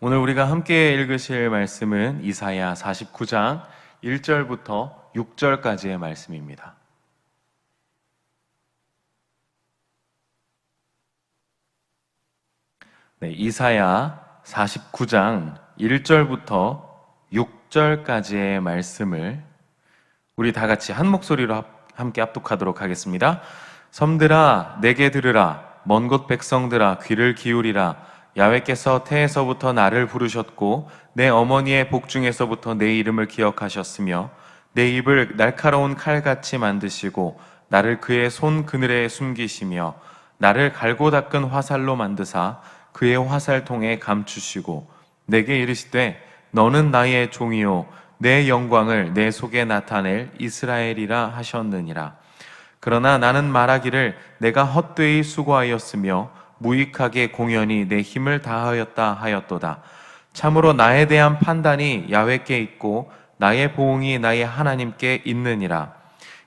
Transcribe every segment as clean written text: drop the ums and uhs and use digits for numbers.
오늘 우리가 함께 읽으실 말씀은 이사야 49장 1절부터 6절까지의 말씀입니다. 이사야 49장 1절부터 6절까지의 말씀을 우리 다 같이 한 목소리로 함께 합독하도록 하겠습니다. 섬들아 내게 들으라, 먼 곳 백성들아 귀를 기울이라. 야훼께서 태에서부터 나를 부르셨고 내 어머니의 복중에서부터 내 이름을 기억하셨으며 내 입을 날카로운 칼같이 만드시고 나를 그의 손 그늘에 숨기시며 나를 갈고 닦은 화살로 만드사 그의 화살통에 감추시고 내게 이르시되 너는 나의 종이요 내 영광을 내 속에 나타낼 이스라엘이라 하셨느니라. 그러나 나는 말하기를 내가 헛되이 수고하였으며 무익하게 공연히 내 힘을 다하였다 하였도다. 참으로 나에 대한 판단이 야훼께 있고 나의 보응이 나의 하나님께 있느니라.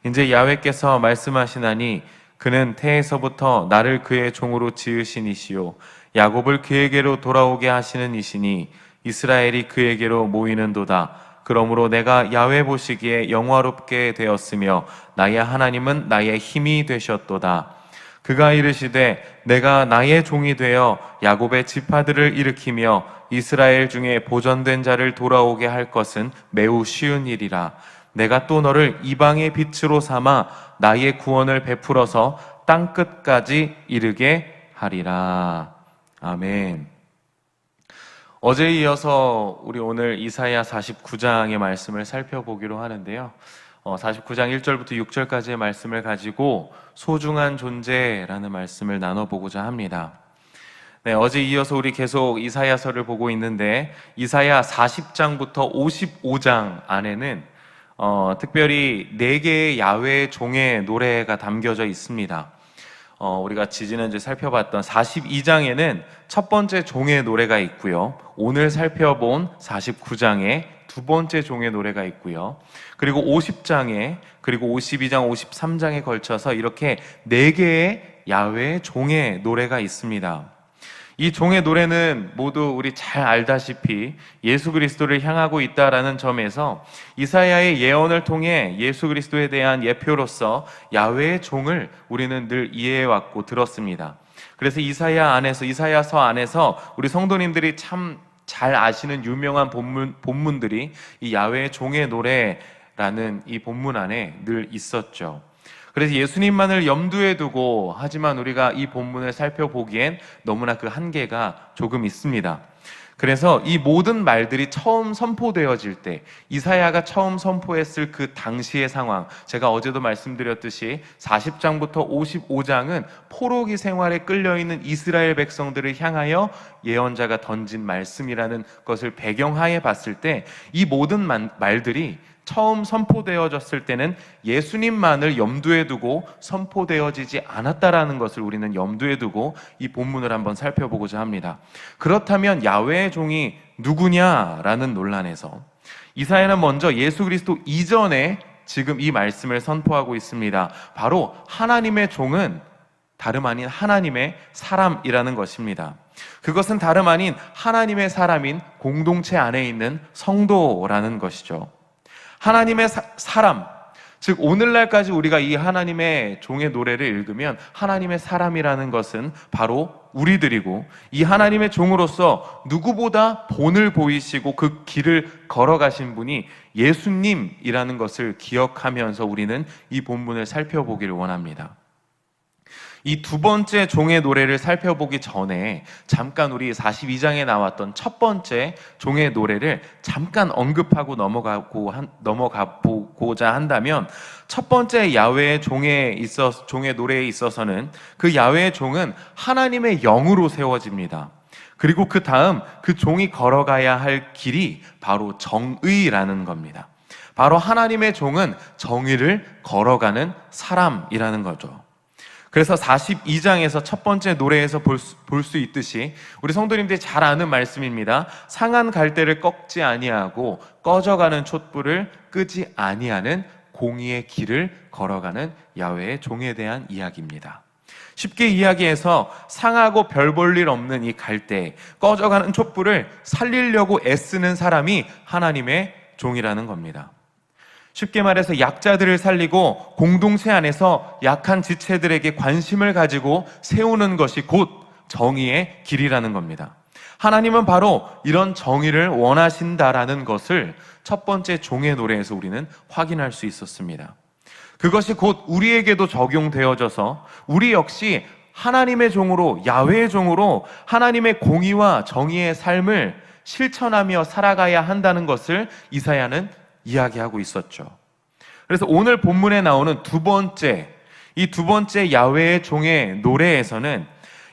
이제 야훼께서 말씀하시나니 그는 태에서부터 나를 그의 종으로 지으신 이시요 야곱을 그에게로 돌아오게 하시는 이시니 이스라엘이 그에게로 모이는도다. 그러므로 내가 야훼 보시기에 영화롭게 되었으며 나의 하나님은 나의 힘이 되셨도다. 그가 이르시되 내가 나의 종이 되어 야곱의 지파들을 일으키며 이스라엘 중에 보전된 자를 돌아오게 할 것은 매우 쉬운 일이라. 내가 또 너를 이방의 빛으로 삼아 나의 구원을 베풀어서 땅끝까지 이르게 하리라. 아멘. 어제에 이어서 우리 오늘 이사야 49장의 말씀을 살펴보기로 하는데요. 49장 1절부터 6절까지의 말씀을 가지고 소중한 존재라는 말씀을 나눠보고자 합니다. 어제 이어서 우리 계속 이사야서를 보고 있는데 이사야 40장부터 55장 안에는 특별히 4개의 야훼 종의 노래가 담겨져 있습니다. 우리가 지지난주에 살펴봤던 42장에는 첫 번째 종의 노래가 있고요. 오늘 살펴본 49장에 두 번째 종의 노래가 있고요. 그리고 50장에 그리고 52장, 53장에 걸쳐서 이렇게 4개의 야훼 종의 노래가 있습니다. 이 종의 노래는 모두 우리 잘 알다시피 예수 그리스도를 향하고 있다라는 점에서 이사야의 예언을 통해 예수 그리스도에 대한 예표로서 야훼의 종을 우리는 늘 이해해왔고 들었습니다. 그래서 이사야서 안에서 우리 성도님들이 참 잘 아시는 유명한 본문들이 이 야훼의 종의 노래라는 이 본문 안에 늘 있었죠. 그래서 예수님만을 염두에 두고 하지만 우리가 이 본문을 살펴보기엔 너무나 그 한계가 조금 있습니다. 그래서 이 모든 말들이 처음 선포되어질 때 이사야가 처음 선포했을 그 당시의 상황, 제가 어제도 말씀드렸듯이 40장부터 55장은 포로기 생활에 끌려있는 이스라엘 백성들을 향하여 예언자가 던진 말씀이라는 것을 배경하에 봤을 때 이 모든 말들이 처음 선포되어졌을 때는 예수님만을 염두에 두고 선포되어지지 않았다라는 것을 우리는 염두에 두고 이 본문을 한번 살펴보고자 합니다. 그렇다면 야훼의 종이 누구냐라는 논란에서 이사야는 먼저 예수 그리스도 이전에 지금 이 말씀을 선포하고 있습니다. 바로 하나님의 종은 다름 아닌 하나님의 사람이라는 것입니다. 그것은 다름 아닌 하나님의 사람인 공동체 안에 있는 성도라는 것이죠. 하나님의 사람, 즉 오늘날까지 우리가 이 하나님의 종의 노래를 읽으면 하나님의 사람이라는 것은 바로 우리들이고 이 하나님의 종으로서 누구보다 본을 보이시고 그 길을 걸어가신 분이 예수님이라는 것을 기억하면서 우리는 이 본문을 살펴보기를 원합니다. 이 두 번째 종의 노래를 살펴보기 전에 잠깐 우리 42장에 나왔던 첫 번째 종의 노래를 잠깐 언급하고 넘어가보고자 한다면 첫 번째 야훼의 종의 노래에 있어서는 그 야훼의 종은 하나님의 영으로 세워집니다. 그리고 그 다음 그 종이 걸어가야 할 길이 바로 정의라는 겁니다. 바로 하나님의 종은 정의를 걸어가는 사람이라는 거죠. 그래서 42장에서 첫 번째 노래에서 볼 수 있듯이 우리 성도님들이 잘 아는 말씀입니다. 상한 갈대를 꺾지 아니하고 꺼져가는 촛불을 끄지 아니하는 공의의 길을 걸어가는 야훼의 종에 대한 이야기입니다. 쉽게 이야기해서 상하고 별 볼 일 없는 이 갈대, 꺼져가는 촛불을 살리려고 애쓰는 사람이 하나님의 종이라는 겁니다. 쉽게 말해서 약자들을 살리고 공동체 안에서 약한 지체들에게 관심을 가지고 세우는 것이 곧 정의의 길이라는 겁니다. 하나님은 바로 이런 정의를 원하신다라는 것을 첫 번째 종의 노래에서 우리는 확인할 수 있었습니다. 그것이 곧 우리에게도 적용되어져서 우리 역시 하나님의 종으로, 야훼의 종으로 하나님의 공의와 정의의 삶을 실천하며 살아가야 한다는 것을 이사야는 이야기하고 있었죠. 그래서 오늘 본문에 나오는 이 두 번째 야훼의 종의 노래에서는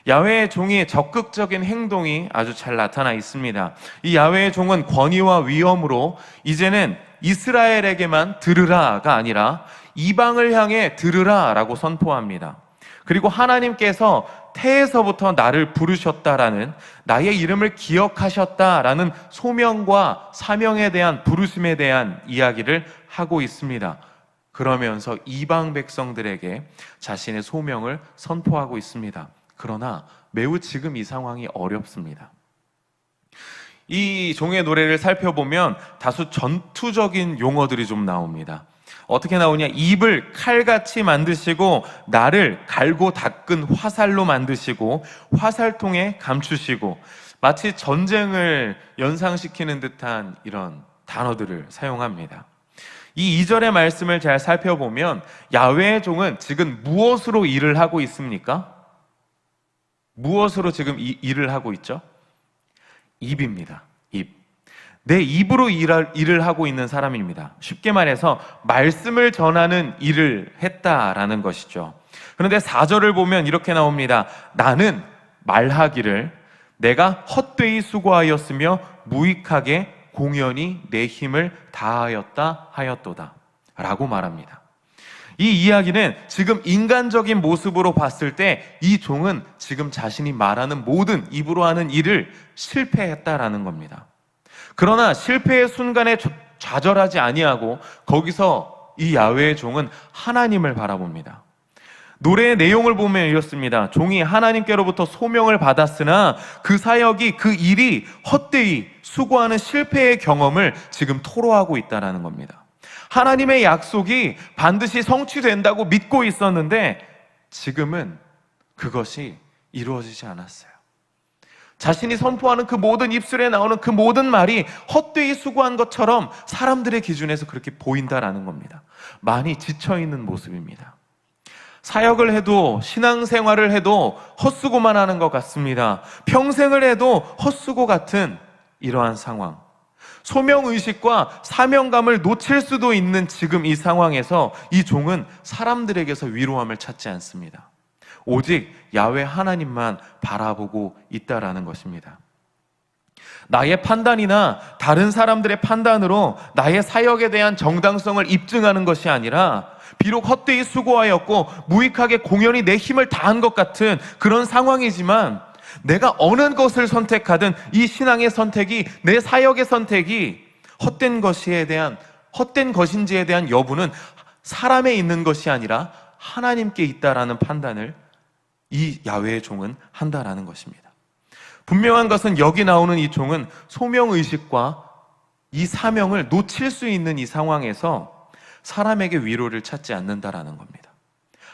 야훼의 종의 적극적인 행동이 아주 잘 나타나 있습니다. 이 야훼의 종은 권위와 위엄으로 이제는 이스라엘에게만 들으라가 아니라 이방을 향해 들으라라고 선포합니다. 그리고 하나님께서 태에서부터 나를 부르셨다라는, 나의 이름을 기억하셨다라는 소명과 사명에 대한, 부르심에 대한 이야기를 하고 있습니다. 그러면서 이방 백성들에게 자신의 소명을 선포하고 있습니다. 그러나 매우 지금 이 상황이 어렵습니다. 이 종의 노래를 살펴보면 다소 전투적인 용어들이 좀 나옵니다. 어떻게 나오냐? 입을 칼같이 만드시고 나를 갈고 닦은 화살로 만드시고 화살통에 감추시고, 마치 전쟁을 연상시키는 듯한 이런 단어들을 사용합니다. 이 2절의 말씀을 잘 살펴보면 야훼의 종은 지금 무엇으로 일을 하고 있습니까? 무엇으로 지금 일을 하고 있죠? 입입니다. 입. 내 입으로 일을 하고 있는 사람입니다. 쉽게 말해서 말씀을 전하는 일을 했다라는 것이죠. 그런데 4절을 보면 이렇게 나옵니다. 나는 말하기를 내가 헛되이 수고하였으며 무익하게 공연히 내 힘을 다하였다 하였도다 라고 말합니다. 이 이야기는 지금 인간적인 모습으로 봤을 때 이 종은 지금 자신이 말하는 모든 입으로 하는 일을 실패했다라는 겁니다. 그러나 실패의 순간에 좌절하지 아니하고 거기서 이 야훼의 종은 하나님을 바라봅니다. 노래의 내용을 보면 이렇습니다. 종이 하나님께로부터 소명을 받았으나 그 사역이, 그 일이 헛되이 수고하는 실패의 경험을 지금 토로하고 있다는 겁니다. 하나님의 약속이 반드시 성취된다고 믿고 있었는데 지금은 그것이 이루어지지 않았어요. 자신이 선포하는 그 모든 입술에 나오는 그 모든 말이 헛되이 수고한 것처럼 사람들의 기준에서 그렇게 보인다라는 겁니다. 많이 지쳐있는 모습입니다. 사역을 해도, 신앙생활을 해도 헛수고만 하는 것 같습니다. 평생을 해도 헛수고 같은 이러한 상황. 소명의식과 사명감을 놓칠 수도 있는 지금 이 상황에서 이 종은 사람들에게서 위로함을 찾지 않습니다. 오직 야훼 하나님만 바라보고 있다라는 것입니다. 나의 판단이나 다른 사람들의 판단으로 나의 사역에 대한 정당성을 입증하는 것이 아니라 비록 헛되이 수고하였고 무익하게 공연히 내 힘을 다한 것 같은 그런 상황이지만 내가 어느 것을 선택하든 이 신앙의 선택이, 내 사역의 선택이 헛된 것인지에 대한 여부는 사람에 있는 것이 아니라 하나님께 있다라는 판단을 이 야훼의 종은 한다라는 것입니다. 분명한 것은 여기 나오는 이 종은 소명의식과 이 사명을 놓칠 수 있는 이 상황에서 사람에게 위로를 찾지 않는다라는 겁니다.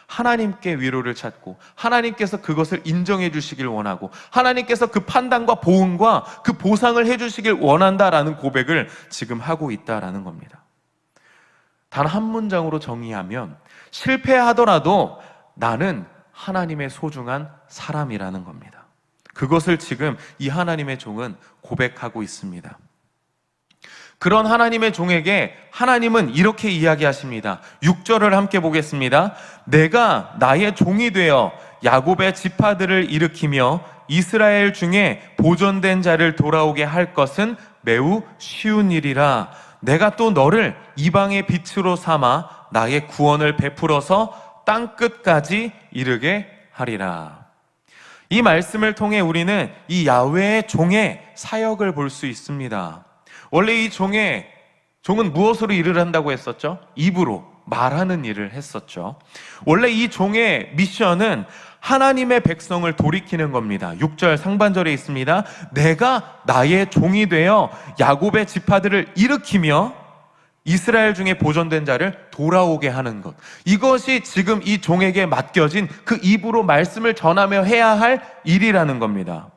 하나님께 위로를 찾고 하나님께서 그것을 인정해 주시길 원하고 하나님께서 그 판단과 보응과 그 보상을 해 주시길 원한다라는 고백을 지금 하고 있다라는 겁니다. 단 한 문장으로 정의하면 실패하더라도 나는 하나님의 소중한 사람이라는 겁니다. 그것을 지금 이 하나님의 종은 고백하고 있습니다. 그런 하나님의 종에게 하나님은 이렇게 이야기하십니다. 6절을 함께 보겠습니다. 내가 나의 종이 되어 야곱의 지파들을 일으키며 이스라엘 중에 보존된 자를 돌아오게 할 것은 매우 쉬운 일이라. 내가 또 너를 이방의 빛으로 삼아 나의 구원을 베풀어서 땅끝까지 이르게 하리라. 이 말씀을 통해 우리는 이 야훼의 종의 사역을 볼 수 있습니다. 원래 이 종은 무엇으로 일을 한다고 했었죠? 입으로 말하는 일을 했었죠. 원래 이 종의 미션은 하나님의 백성을 돌이키는 겁니다. 6절 상반절에 있습니다. 내가 나의 종이 되어 야곱의 지파들을 일으키며 이스라엘 중에 보존된 자를 돌아오게 하는 것. 이것이 지금 이 종에게 맡겨진 그 입으로 말씀을 전하며 해야 할 일이라는 겁니다.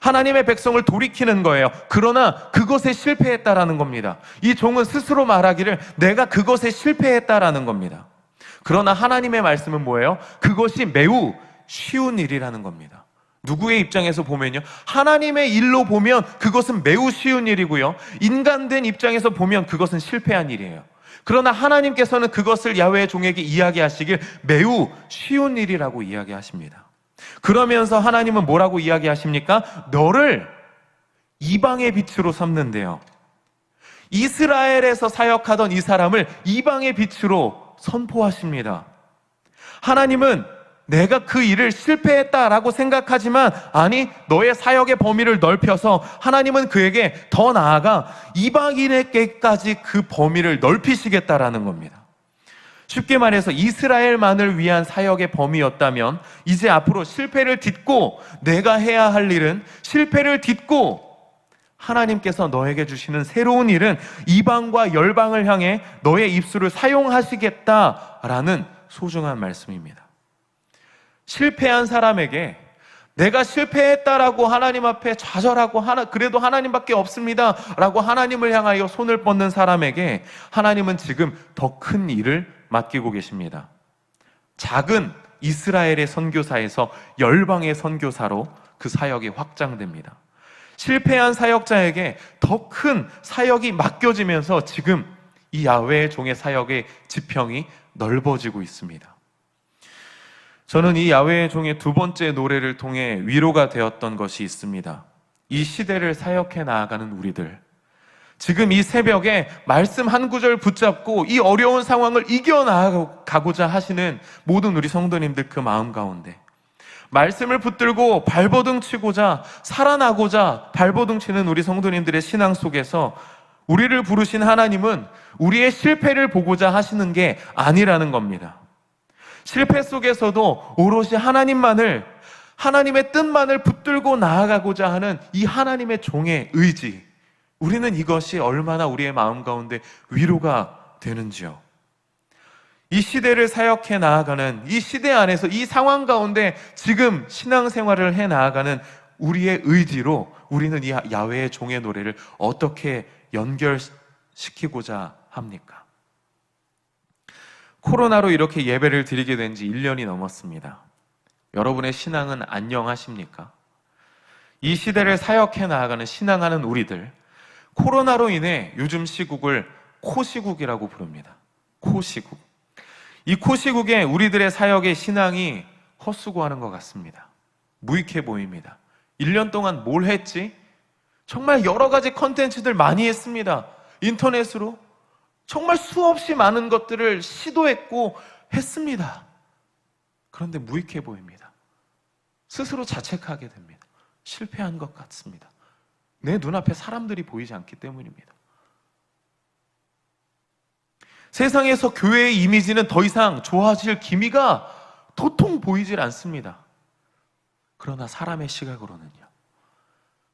하나님의 백성을 돌이키는 거예요. 그러나 그것에 실패했다라는 겁니다. 이 종은 스스로 말하기를 내가 그것에 실패했다라는 겁니다. 그러나 하나님의 말씀은 뭐예요? 그것이 매우 쉬운 일이라는 겁니다. 누구의 입장에서 보면요, 하나님의 일로 보면 그것은 매우 쉬운 일이고요, 인간된 입장에서 보면 그것은 실패한 일이에요. 그러나 하나님께서는 그것을 야훼의 종에게 이야기하시길 매우 쉬운 일이라고 이야기하십니다. 그러면서 하나님은 뭐라고 이야기하십니까? 너를 이방의 빛으로 삼는데요, 이스라엘에서 사역하던 이 사람을 이방의 빛으로 선포하십니다. 하나님은 내가 그 일을 실패했다라고 생각하지만 아니, 너의 사역의 범위를 넓혀서 하나님은 그에게 더 나아가 이방인에게까지 그 범위를 넓히시겠다라는 겁니다. 쉽게 말해서 이스라엘만을 위한 사역의 범위였다면 이제 앞으로 실패를 딛고 내가 해야 할 일은, 실패를 딛고 하나님께서 너에게 주시는 새로운 일은 이방과 열방을 향해 너의 입술을 사용하시겠다라는 소중한 말씀입니다. 실패한 사람에게 내가 실패했다라고 하나님 앞에 좌절하고 그래도 하나님밖에 없습니다 라고 하나님을 향하여 손을 뻗는 사람에게 하나님은 지금 더 큰 일을 맡기고 계십니다. 작은 이스라엘의 선교사에서 열방의 선교사로 그 사역이 확장됩니다. 실패한 사역자에게 더 큰 사역이 맡겨지면서 지금 이 야훼의 종의 사역의 지평이 넓어지고 있습니다. 저는 이 야훼의 종의 두 번째 노래를 통해 위로가 되었던 것이 있습니다. 이 시대를 사역해 나아가는 우리들, 지금 이 새벽에 말씀 한 구절 붙잡고 이 어려운 상황을 이겨나가고자 하시는 모든 우리 성도님들 그 마음 가운데 말씀을 붙들고 발버둥 치고자, 살아나고자 발버둥 치는 우리 성도님들의 신앙 속에서 우리를 부르신 하나님은 우리의 실패를 보고자 하시는 게 아니라는 겁니다. 실패 속에서도 오롯이 하나님의 뜻만을 붙들고 나아가고자 하는 이 하나님의 종의 의지, 우리는 이것이 얼마나 우리의 마음 가운데 위로가 되는지요. 이 시대를 사역해 나아가는, 이 시대 안에서 이 상황 가운데 지금 신앙생활을 해 나아가는 우리의 의지로 우리는 이 야훼의 종의 노래를 어떻게 연결시키고자 합니까? 코로나로 이렇게 예배를 드리게 된 지 1년이 넘었습니다. 여러분의 신앙은 안녕하십니까? 이 시대를 사역해 나아가는 신앙하는 우리들, 코로나로 인해 요즘 시국을 코시국이라고 부릅니다. 코시국. 이 코시국에 우리들의 사역의 신앙이 헛수고하는 것 같습니다. 무익해 보입니다. 1년 동안 뭘 했지? 정말 여러 가지 컨텐츠들 많이 했습니다. 인터넷으로 정말 수없이 많은 것들을 시도했고 했습니다. 그런데 무익해 보입니다. 스스로 자책하게 됩니다. 실패한 것 같습니다. 내 눈앞에 사람들이 보이지 않기 때문입니다. 세상에서 교회의 이미지는 더 이상 좋아질 기미가 도통 보이질 않습니다. 그러나 사람의 시각으로는요.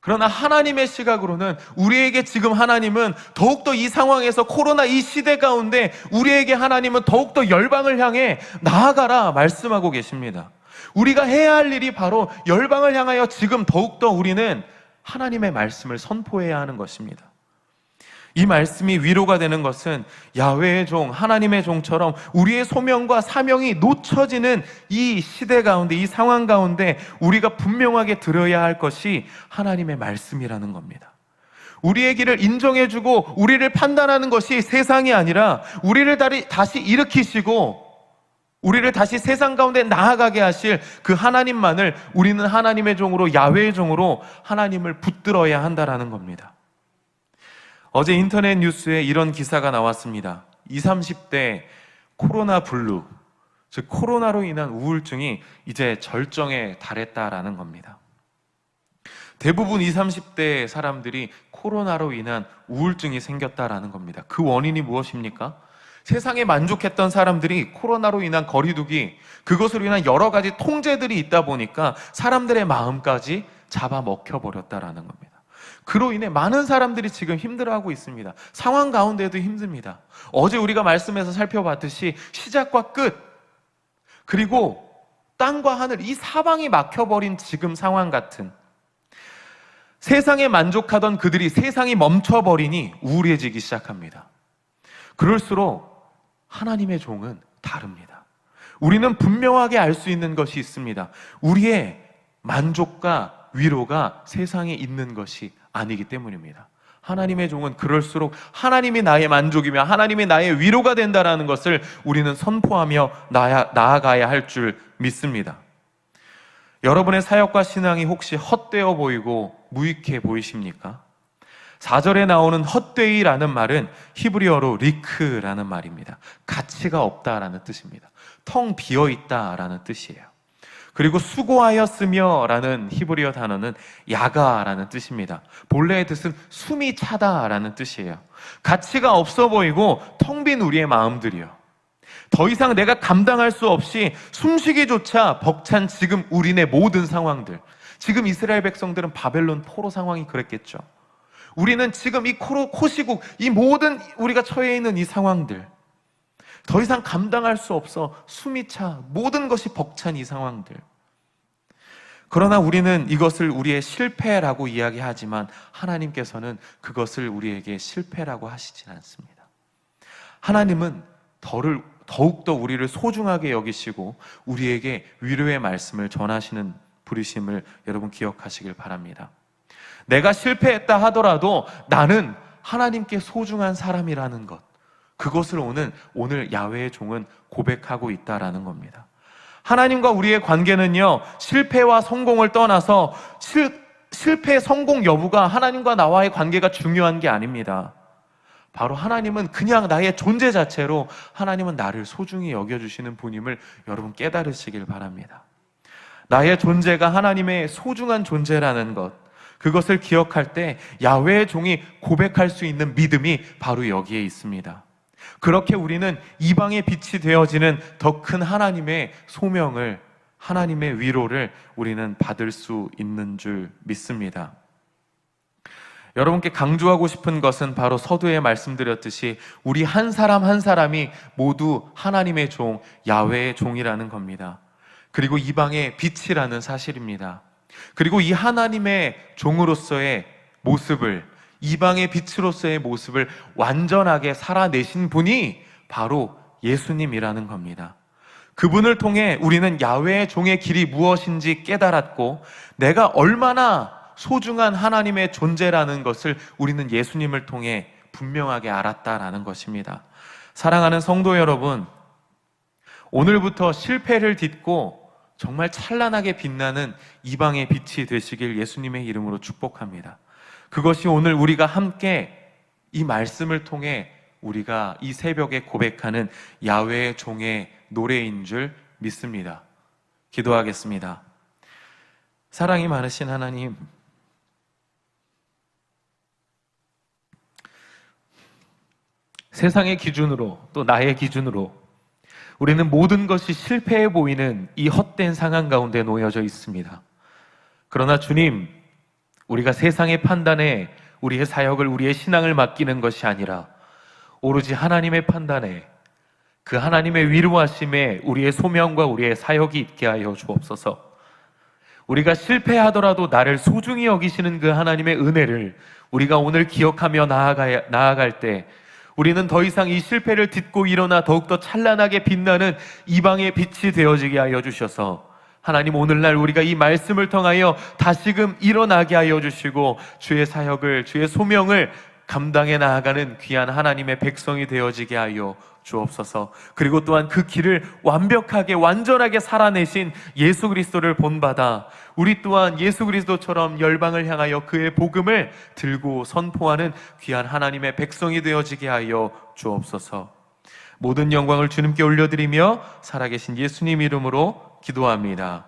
그러나 하나님의 시각으로는 우리에게 지금 하나님은 더욱더 이 상황에서 코로나 이 시대 가운데 우리에게 하나님은 더욱더 열방을 향해 나아가라 말씀하고 계십니다. 우리가 해야 할 일이 바로 열방을 향하여 지금 더욱더 우리는 하나님의 말씀을 선포해야 하는 것입니다. 이 말씀이 위로가 되는 것은 야훼의 종, 하나님의 종처럼 우리의 소명과 사명이 놓쳐지는 이 시대 가운데, 이 상황 가운데 우리가 분명하게 들어야 할 것이 하나님의 말씀이라는 겁니다. 우리의 길을 인정해주고 우리를 판단하는 것이 세상이 아니라 우리를 다시 일으키시고 우리를 다시 세상 가운데 나아가게 하실 그 하나님만을 우리는 하나님의 종으로, 야훼의 종으로 하나님을 붙들어야 한다라는 겁니다. 어제 인터넷 뉴스에 이런 기사가 나왔습니다. 20, 30대 코로나 블루, 즉 코로나로 인한 우울증이 이제 절정에 달했다라는 겁니다. 대부분 20, 30대 사람들이 코로나로 인한 우울증이 생겼다라는 겁니다. 그 원인이 무엇입니까? 세상에 만족했던 사람들이 코로나로 인한 거리두기, 그것으로 인한 여러 가지 통제들이 있다 보니까 사람들의 마음까지 잡아먹혀버렸다라는 겁니다. 그로 인해 많은 사람들이 지금 힘들어하고 있습니다. 상황 가운데도 힘듭니다. 어제 우리가 말씀에서 살펴봤듯이 시작과 끝, 그리고 땅과 하늘, 이 사방이 막혀버린 지금 상황 같은, 세상에 만족하던 그들이 세상이 멈춰버리니 우울해지기 시작합니다. 그럴수록 하나님의 종은 다릅니다. 우리는 분명하게 알 수 있는 것이 있습니다. 우리의 만족과 위로가 세상에 있는 것이 아니기 때문입니다. 하나님의 종은 그럴수록 하나님이 나의 만족이며 하나님이 나의 위로가 된다는 것을 우리는 선포하며 나아가야 할 줄 믿습니다. 여러분의 사역과 신앙이 혹시 헛되어 보이고 무익해 보이십니까? 4절에 나오는 헛되이라는 말은 히브리어로 리크라는 말입니다. 가치가 없다라는 뜻입니다. 텅 비어있다라는 뜻이에요. 그리고 수고하였으며 라는 히브리어 단어는 야가라는 뜻입니다. 본래의 뜻은 숨이 차다라는 뜻이에요. 가치가 없어 보이고 텅 빈 우리의 마음들이요, 더 이상 내가 감당할 수 없이 숨쉬기조차 벅찬 지금 우리네 모든 상황들, 지금 이스라엘 백성들은 바벨론 포로 상황이 그랬겠죠. 우리는 지금 이 코시국, 이 모든 우리가 처해 있는 이 상황들, 더 이상 감당할 수 없어 숨이 차 모든 것이 벅찬 이 상황들. 그러나 우리는 이것을 우리의 실패라고 이야기하지만 하나님께서는 그것을 우리에게 실패라고 하시진 않습니다. 하나님은 더욱더 우리를 소중하게 여기시고 우리에게 위로의 말씀을 전하시는 부르심을 여러분 기억하시길 바랍니다. 내가 실패했다 하더라도 나는 하나님께 소중한 사람이라는 것, 그것을 오늘 야훼의 종은 고백하고 있다라는 겁니다. 하나님과 우리의 관계는요, 실패와 성공을 떠나서 실패, 성공 여부가 하나님과 나와의 관계가 중요한 게 아닙니다. 바로 하나님은 그냥 나의 존재 자체로 하나님은 나를 소중히 여겨주시는 분임을 여러분 깨달으시길 바랍니다. 나의 존재가 하나님의 소중한 존재라는 것, 그것을 기억할 때 야훼의 종이 고백할 수 있는 믿음이 바로 여기에 있습니다. 그렇게 우리는 이방의 빛이 되어지는 더 큰 하나님의 소명을, 하나님의 위로를 우리는 받을 수 있는 줄 믿습니다. 여러분께 강조하고 싶은 것은 바로 서두에 말씀드렸듯이 우리 한 사람 한 사람이 모두 하나님의 종, 야훼의 종이라는 겁니다. 그리고 이방의 빛이라는 사실입니다. 그리고 이 하나님의 종으로서의 모습을, 이방의 빛으로서의 모습을 완전하게 살아내신 분이 바로 예수님이라는 겁니다. 그분을 통해 우리는 야훼의 종의 길이 무엇인지 깨달았고, 내가 얼마나 소중한 하나님의 존재라는 것을 우리는 예수님을 통해 분명하게 알았다라는 것입니다. 사랑하는 성도 여러분, 오늘부터 실패를 딛고 정말 찬란하게 빛나는 이방의 빛이 되시길 예수님의 이름으로 축복합니다. 그것이 오늘 우리가 함께 이 말씀을 통해 우리가 이 새벽에 고백하는 야훼의 종의 노래인 줄 믿습니다. 기도하겠습니다. 사랑이 많으신 하나님, 세상의 기준으로 또 나의 기준으로 우리는 모든 것이 실패해 보이는 이 헛된 상황 가운데 놓여져 있습니다. 그러나 주님, 우리가 세상의 판단에 우리의 사역을, 우리의 신앙을 맡기는 것이 아니라 오로지 하나님의 판단에, 그 하나님의 위로하심에 우리의 소명과 우리의 사역이 있게 하여 주옵소서. 우리가 실패하더라도 나를 소중히 여기시는 그 하나님의 은혜를 우리가 오늘 기억하며 나아갈 때 우리는 더 이상 이 실패를 딛고 일어나 더욱더 찬란하게 빛나는 이방의 빛이 되어지게 하여 주셔서, 하나님 오늘날 우리가 이 말씀을 통하여 다시금 일어나게 하여 주시고 주의 사역을, 주의 소명을 감당해 나아가는 귀한 하나님의 백성이 되어지게 하여 주옵소서. 그리고 또한 그 길을 완벽하게 완전하게 살아내신 예수 그리스도를 본받아 우리 또한 예수 그리스도처럼 열방을 향하여 그의 복음을 들고 선포하는 귀한 하나님의 백성이 되어지게 하여 주옵소서. 모든 영광을 주님께 올려드리며 살아계신 예수님 이름으로 기도합니다.